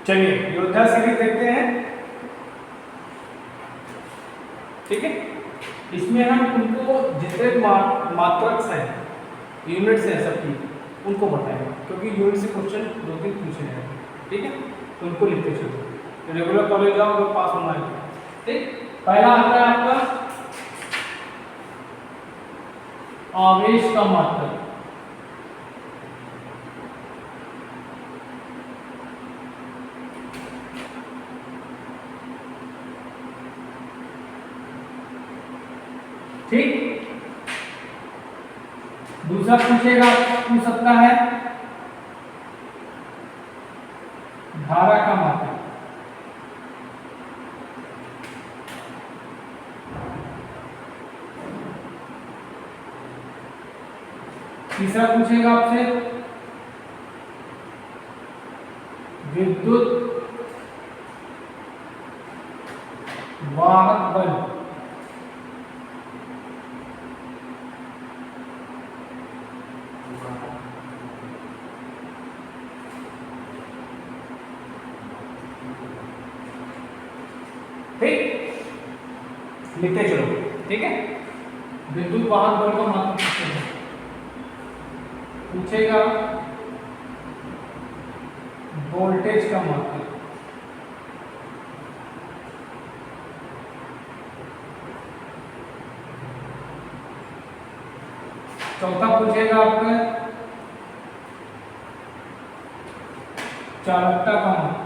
चलिए योद्धा सीरीज देखते हैं। ठीक है, इसमें हम उनको जितने मात्रक हैं, यूनिट्स हैं सबकी, उनको बताएंगे, क्योंकि यूनिट से क्वेश्चन 2-3 पूछे जाएंगे। ठीक है, तो उनको लिखते चलो। तो रेगुलर कॉलेज जाओ तो पास होना है। ठीक, पहला आता है आपका आवेश का मात्रक। ठीक, दूसरा पूछ सकता है धारा का मात्रक। तीसरा पूछेगा आपसे विद्युत वाहक बल। ठीक, लिखते चलो। ठीक है, विद्युत वाहक बल का मात्रक पूछेगा वोल्टेज का मात्रक। चौथा पूछेगा आपका चालकता का मात्रक।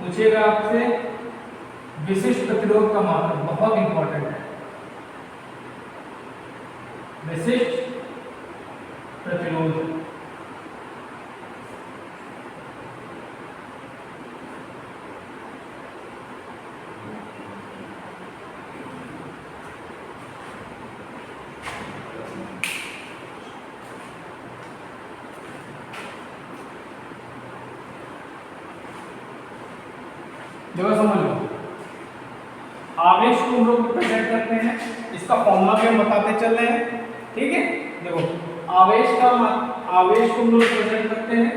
पूछेगा आपसे विशिष्ट प्रतिरोध का मात्रक, बहुत इंपॉर्टेंट है। विशिष्ट प्रतिरोध। जगह समझ लो, आवेश को हम लोग रिप्रेजेंट करते हैं, इसका फॉर्मूला भी हम बताते चल रहे हैं। ठीक है, देखो आवेश को हम लोग रिप्रेजेंट करते हैं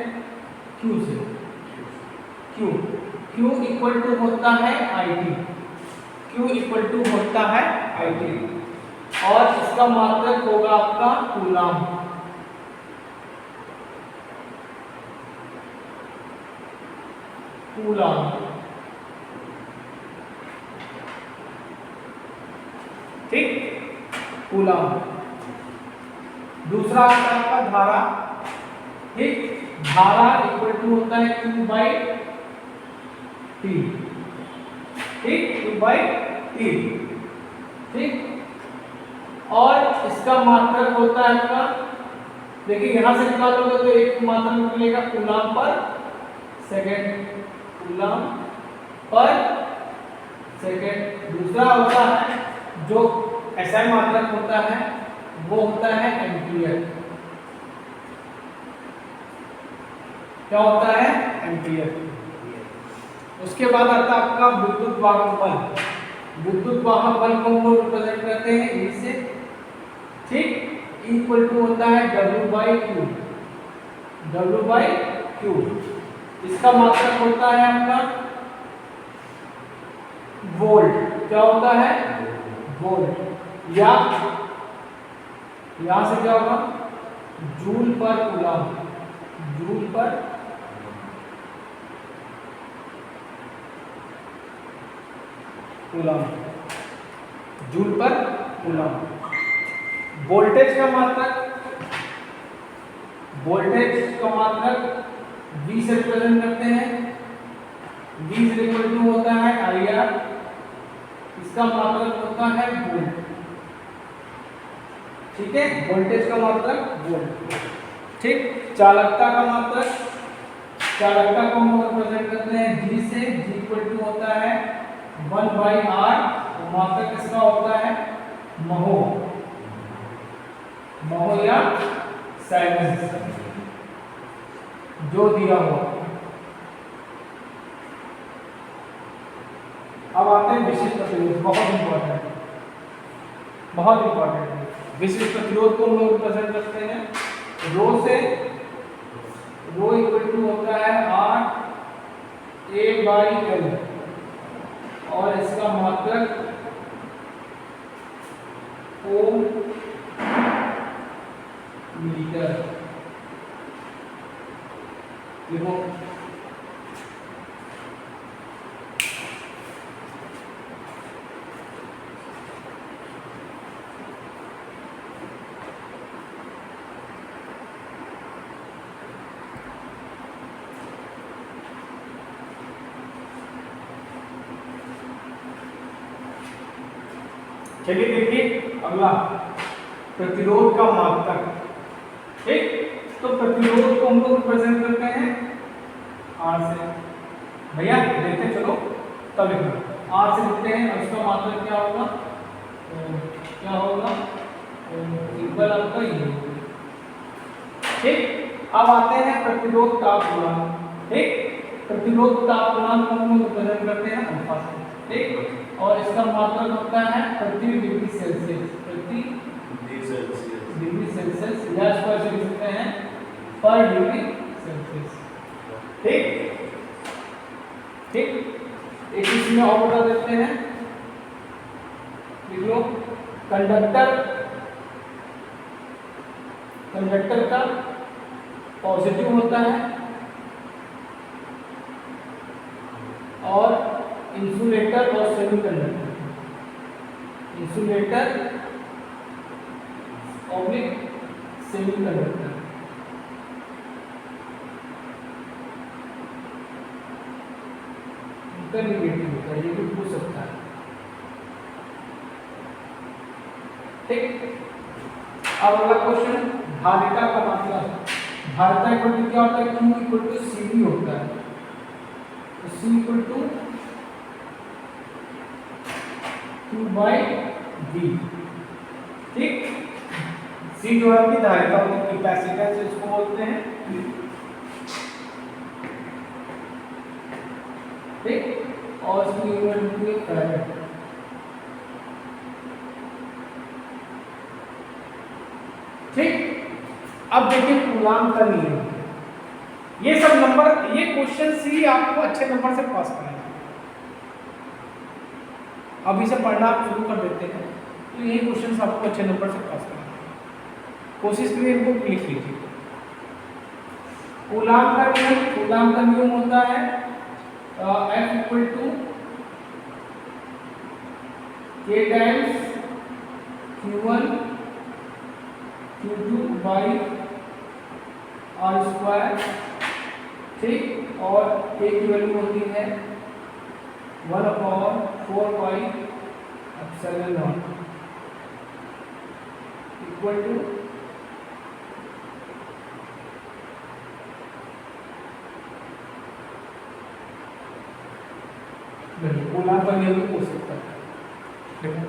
Q से। Q इक्वल टू होता है IT। Q इक्वल टू होता है IT, और इसका मात्रक होगा आपका कूलाम। ठीक, कूलाम। दूसरा आता है आपका धारा। ठीक, धारा इक्वल टू होता है Q/T। ठीक, Q/T। ठीक, और इसका मात्रक होता है आपका, देखिए यहां से निकालोगे तो एक मात्रक निकलेगा कूलाम पर सेकेंड। कूलाम पर सेकेंड। दूसरा होता है जो SI मात्रक होता है, वो होता है एम्पियर। क्या होता है? एम्पियर। उसके बाद आता है आपका विद्युत वाहक बल। विद्युत वाहक बल को हम लोग रिप्रेजेंट करते हैं E से। ठीक, इक्वल टू होता है W/Q। W/Q। इसका मात्रक होता है आपका वोल्ट। क्या होता है? वोल्ट। या यहां से क्या होगा? जूल पर कूलम। जूल पर कूलम। जूल पर कूलम। वोल्टेज का मात्रक, वोल्टेज का मात्रक V से रिप्रेजेंट करते हैं। V इज इक्वल टू होता है IR। इसका मात्रक होता है वोल्ट। ठीक है, वोल्टेज का मात्रक वोल्ट। ठीक, चालकता का मात्रक, चालकता को हम रिप्रेजेंट करते हैं G से। G इक्वल टू होता है 1/R। मात्रक इसका होता है महो। महो या साइलेंस जो दिया हुआ। अब आते आते हैं विशिष्ट प्रतिरोध, बहुत इंपॉर्टेंट है, बहुत इंपॉर्टेंट है। विशिष्ट प्रतिरोध को हम लोग रिप्रेजेंट करते हैं रो से। रो इक्वल टू होता है RA/L और इसका मात्रक ओम मीटर। देखो चलिए देखिए अगला प्रतिरोध का मात्रक। ठीक, तो प्रतिरोध को हम लोग रिप्रेजेंट करते हैं R से। भैया देखते चलो तब लिखना R से लिखते हैं और इसका मात्रक क्या होगा, क्या होगा सिंपल आपका ये होगा। ठीक, अब आते हैं प्रतिरोध ताप गुणांक। ठीक, प्रतिरोध ताप गुणांक को हम लोग रिप्रेजेंट करते हैं अल्फा से। ठीक, और इसका मात्रक होता है प्रति डिग्री सेल्सियस, प्रति डिग्री सेल्सियस या इसको ऐसे लिख सकते हैं पर डिग्री सेल्सियस। ठीक, ठीक, एक इसमें और बता देते हैं, लिख लो कंडक्टर का पॉजिटिव होता है और इंसुलेटर और सेमीकंडक्टर, इंसुलेटर ऑब्लिक सेमीकंडक्टर, उनका निगेटिव होता है, ये भी पूछ सकता है। ठीक, अब अगला क्वेश्चन धारिता का मात्रक। धारिता इक्वल टू क्या होता है, Q इक्वल टू CV होता है, तो C इक्वल टू Q/V। ठीक, C जो है आपकी धारिता होती है, कैपेसिटेंस इसको बोलते हैं। ठीक, और इसकी यूनिट होती है फैराड। ठीक, अब देखिए कूलाम का नियम। ये सब नंबर, ये क्वेश्चन सी आपको अच्छे नंबर से पास करेंगे। अभी से पढ़ना आप शुरू कर देते हैं तो यही क्वेश्चन आपको अच्छे नंबर से पास करेंगे। कोशिश करिए इनको लिख लीजिए। कूलाम का नियम होता है F equal to K times Q1 Q2 by R square. ठीक, और K की वैल्यू होती है 1/4 pi epsilon not equal to Coulomb का नियम भी पूछ सकता है। देखो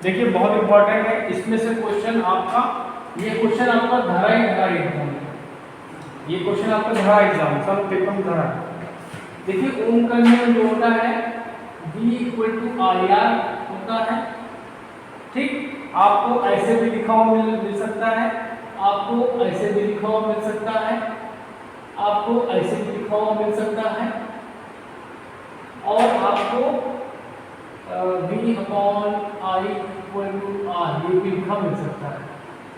देखिए बहुत इंपॉर्टेंट है, इसमें से क्वेश्चन आपका, ये क्वेश्चन आपका धारा एग्जाम, ये क्वेश्चन आपका धारा एग्जाम सब पेपर में धारा। देखिए ओम का नियम जो होता है V इक्वल टू IR होता है। ठीक, आपको ऐसे भी लिखा हुआ मिल सकता है, आपको ऐसे भी लिखा हुआ मिल सकता है, आपको ऐसे भी लिखा हुआ मिल सकता है, और आपको V/I इक्वल टू R ये भी लिखा मिल सकता है।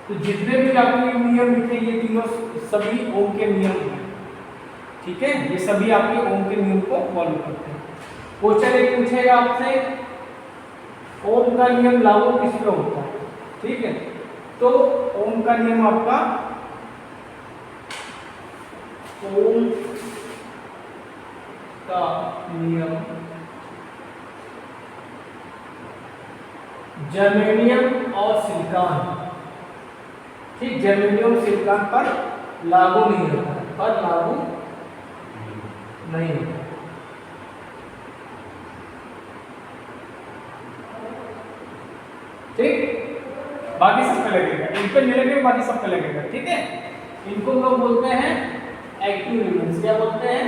तो जितने भी आपके नियम लिखे ये तीनों सभी ओम के नियम हैं। ठीक है, ये सभी आपके ओम के नियम को फॉलो करते हैं। क्वेश्चन एक पूछेगा आपसे ओम का नियम लागू किस पे होता है। ठीक है, तो ओम का नियम आपका ओम का नियम जर्मेनियम और सिलिकॉन, ठीक, जर्मेनियम सिलिकॉन पर लागू नहीं होता है, पर लागू नहीं होता। ठीक, बाकी सब पे लगेगा, इन पे नहीं लगेगा, बाकी सब पे लगेगा। ठीक है, इनको हम लोग बोलते हैं एक्टिव एलिमेंट्स। क्या बोलते हैं?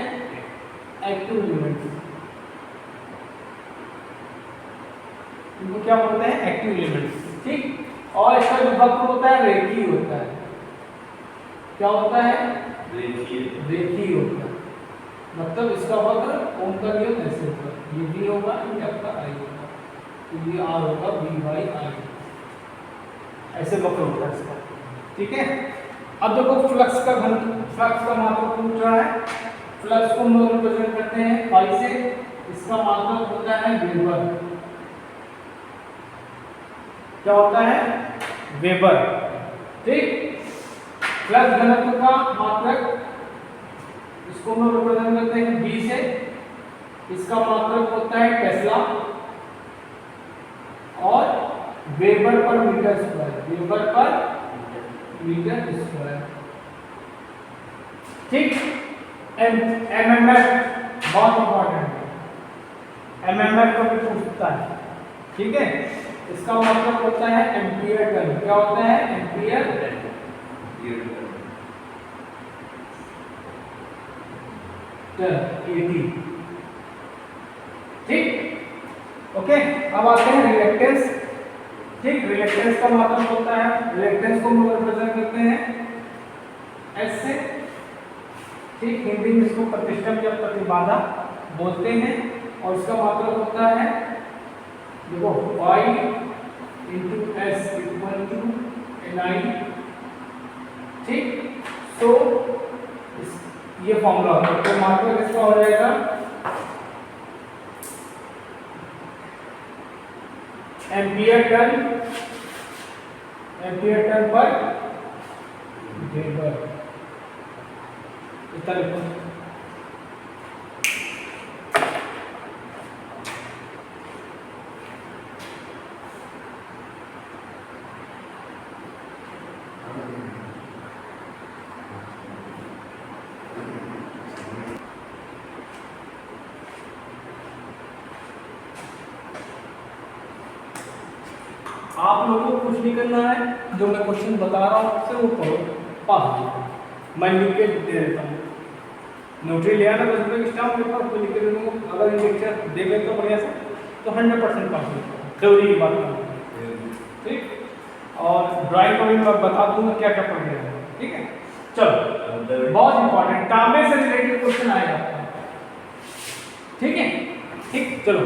Active elements. इनको क्या बोलते हैं? Active elements. ठीक, और इसका जो वक्र होता है रेखीय होता है। क्या होता है? रेखीय होता है। मतलब इसका वक्र ओम का नियम ऐसे होगा, ये V होगा, ये आपका I होगा, तो ये R होगा V/I, ऐसे वक्र होता है इसका। ठीक है, अब देखो फ्लक्स का घन, फ्लक्स का मात्रक पूछ रहा है। फ्लक्स को हम लोग रिप्रेजेंट करते हैं फाई से। इसका मात्रक होता है वेबर। क्या होता है? वेबर। ठीक, फ्लक्स घनत्व का मात्रक, इसको हम लोग रिप्रेजेंट करते हैं बी से। इसका मात्रक होता है टेस्ला और weber per metre square, weber per metre square. ठीक, एमएमएफ बहुत इंपॉर्टेंट है, एमएमएफ को भी पूछता है। ठीक है, इसका मतलब होता है एम्पियर टर्न। क्या होता है? Ampere turn. ठीक, ओके। अब आते हैं रिएक्टेंस। ठीक, रिएक्टेंस का मतलब होता है, रिएक्टेंस को हम रिप्रेजेंट करते हैं एस से। ठीक, हिंदी में इसको प्रतिष्ठा या प्रतिबाधा बोलते हैं, और इसका मतलब होता है देखो Y × S = Ni। ठीक, तो ये फॉर्मूला है, तो मात्रक इसका हो जाएगा एम्पियर टर्न पर वेबर। इतना लिखो। आप लोगों को कुछ नहीं करना है, जो मैं क्वेश्चन बता रहा हूँ उससे वो पढ़ो, पास। मैं लिख के दे देता हूँ, नोटरी ले आना 10 रुपये की स्टाम्प पेपर उसको लिख के दे दूँगा। अगर ये लेक्चर देखे तो बढ़िया से तो 100% पास होगा, थ्योरी की बात करूँ। ठीक, और ड्राइंग को भी मैं बता दूंगा क्या क्या पढ़ना है। ठीक है, चलो बहुत इंपॉर्टेंट तांबे से रिलेटेड क्वेश्चन आएगा। ठीक है, ठीक, चलो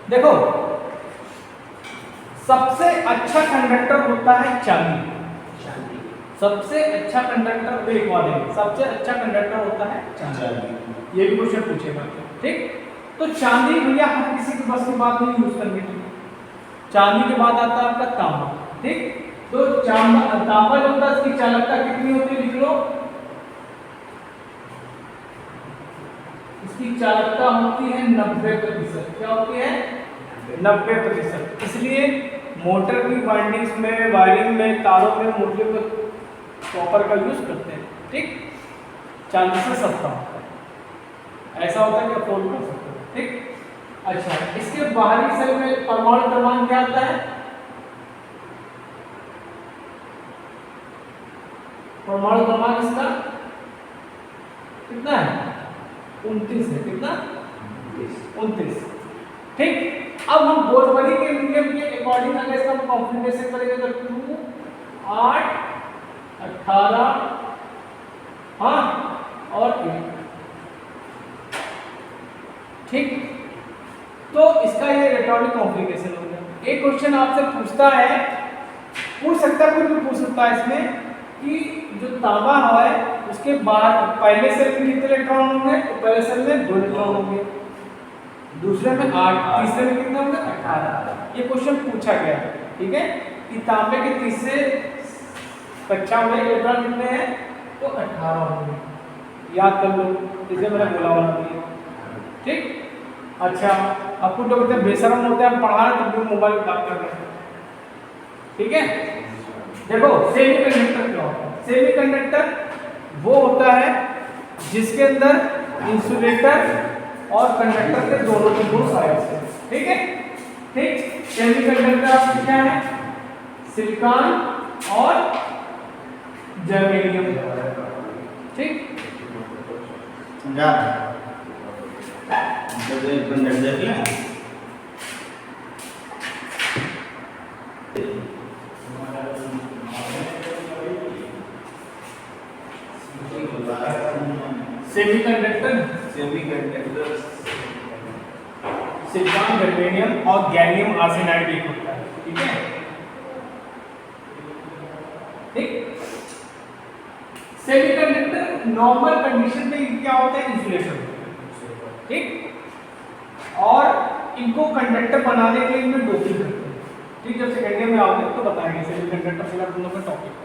देखो, सबसे अच्छा कंडक्टर होता है चांदी। सबसे अच्छा कंडक्टर भी लिखवा देंगे, सबसे अच्छा कंडक्टर होता है चांदी। ये भी क्वेश्चन पूछेगा। ठीक, तो चांदी भैया हम किसी के बस की बात नहीं यूज करेंगे। चांदी के बाद आता है आपका तांबा। ठीक, तो तांबा जो होता है इसकी चालकता कितनी होती है? लिख लो, इसकी चालकता होती है 90%। क्या होती है? 90%। इसलिए मोटर की वाइंडिंग्स में, वायरिंग में, तारों में मोटे कॉपर का यूज करते हैं। ठीक, चांदी से सस्ता होता है, ऐसा होता है कि अफोर्ड कर सकते हो। ठीक, अच्छा, इसके बाहरी सेल में परमाणु क्रमांक क्या आता है? परमाणु क्रमांक इसका कितना है? 29 है। कितना? 29। ठीक, अब हम बोरबरी के नियम के अकॉर्डिंग अगर इसका कॉन्फ़िगरेशन करेंगे तो 2, 8, 18, हाँ, और 1। ठीक, तो इसका ये इलेक्ट्रॉनिक कॉन्फ़िगरेशन हो गया। एक क्वेश्चन आपसे पूछता है, पूछ सकता है, कुछ भी पूछ सकता है इसमें, कि जो तांबा है उसके बाद पहले सेल में कितने इलेक्ट्रॉन होंगे? तो पहले सेल में 2 इलेक्ट्रॉन होंगे, दूसरे में 8, तीसरे में कितने होंगे? 18। ये क्वेश्चन पूछा गया। ठीक है, कि तांबे के तीसरे कक्षा में इलेक्ट्रॉन कितने हैं? तो 18 होंगे। याद कर लो, इसे मैंने बोला होना चाहिए। ठीक, अच्छा, आपको तो कहते हैं बेशरम होते हैं, हम पढ़ा रहे तब भी मोबाइल बात कर रहे हैं। ठीक है, देखो सेमीकंडक्टर क्या होता है? सेमीकंडक्टर वो होता है जिसके अंदर इंसुलेटर और कंडक्टर के दोनों के गुण साइड्स हैं। ठीक है, ठीक। सेमीकंडक्टर आपके क्या है? सिलिकॉन और जर्मेनियम। ठीक, समझा? सेमीकंडक्टर सिलिकॉन, जर्मेनियम और गैलियम आर्सेनाइड एक होता है। ठीक है, ठीक। सेमीकंडक्टर नॉर्मल कंडीशन में क्या होता है? इंसुलेटर होता है। ठीक, और इनको कंडक्टर बनाने के लिए इनमें डोपिंग करते हैं। ठीक, जब सेकेंड ईयर में आओगे तो बताएंगे सेमीकंडक्टर से दोनों का टॉपिक है।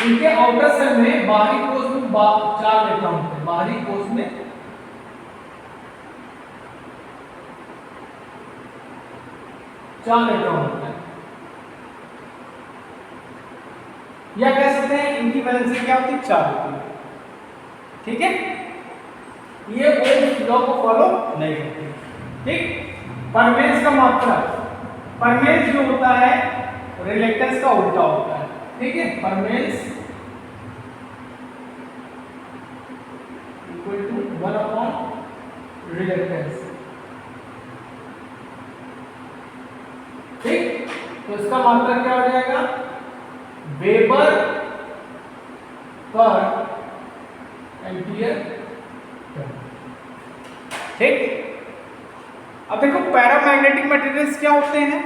इनके आउटर सेल में बाहरी कोश में 4 इलेक्ट्रॉन होते हैं। बाहरी कोश में 4 इलेक्ट्रॉन होते हैं, या कह सकते हैं इनकी वैलेंसी क्या होती है? 4 होती है। ठीक है, ये ओम्स लॉ को फॉलो नहीं करते। ठीक, परमेंस का मात्रा, परमेंस जो होता है रिलेक्टेंस का उल्टा होता है। ठीक है, परमेंस इक्वल टू 1/रिलेक्टेंस। ठीक, तो इसका मात्रा क्या हो जाएगा? वेबर पर एम्पियर। ठीक, अब देखो पैरामैग्नेटिक मटेरियल्स क्या होते हैं?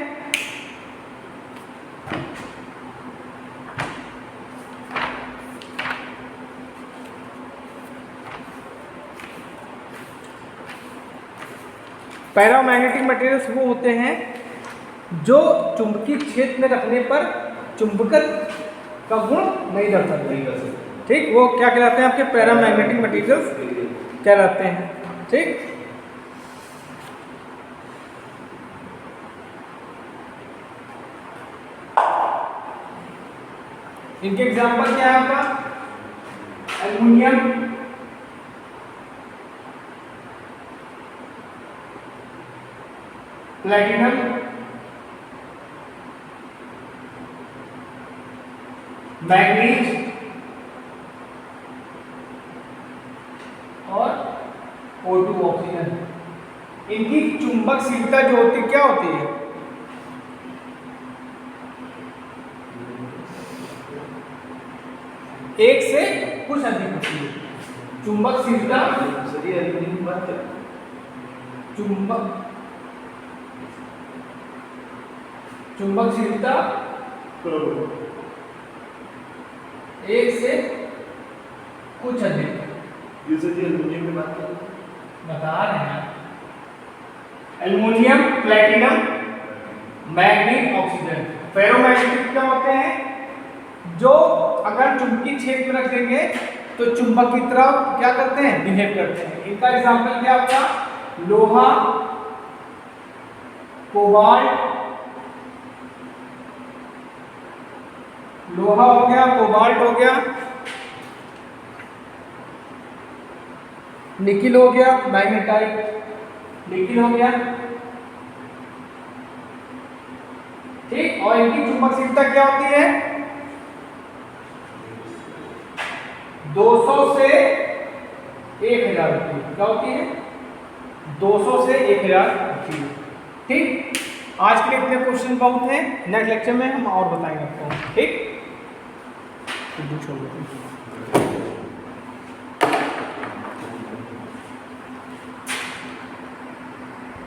पैरामैग्नेटिक मटेरियल्स वो होते हैं जो चुंबकीय क्षेत्र में रखने पर चुंबकत्व का गुण नहीं दर्शाते। ठीक, वो क्या कहलाते हैं? आपके पैरामैग्नेटिक मटेरियल्स कहलाते हैं। ठीक, इनके एग्जांपल क्या है आपका? एल्युमिनियम, प्लैटिनम, मैग्नीज और O2 ऑक्सीजन। इनकी चुंबकशीलता जो होती है क्या होती है? एक से कुछ अधिक होती है चुंबकशीलता। चुंबकशीलता एक से कुछ अधिक। एल्युमिनियम की बात करें, बता रहे हैं aluminium, platinum, manganese, oxygen. Ferromagnetic क्या होते हैं? जो अगर चुंबकीय क्षेत्र में रख देंगे तो चुंबक की तरफ क्या करते हैं? बिहेव करते हैं। इनका एग्जांपल क्या होगा? लोहा, कोबाल्ट, लोहा हो गया, कोबाल्ट हो गया, निकिल हो गया, मैग्नेटाइट निकिल हो गया। ठीक, और इनकी चुंबकशीलता क्या होती है? 200 से 1000 होती है। क्या होती है? 200 से 1000 होती है। ठीक, आज के लिए इतने क्वेश्चन बहुत हैं। नेक्स्ट लेक्चर में हम और बताएंगे आपको। ठीक, छोड़ दो।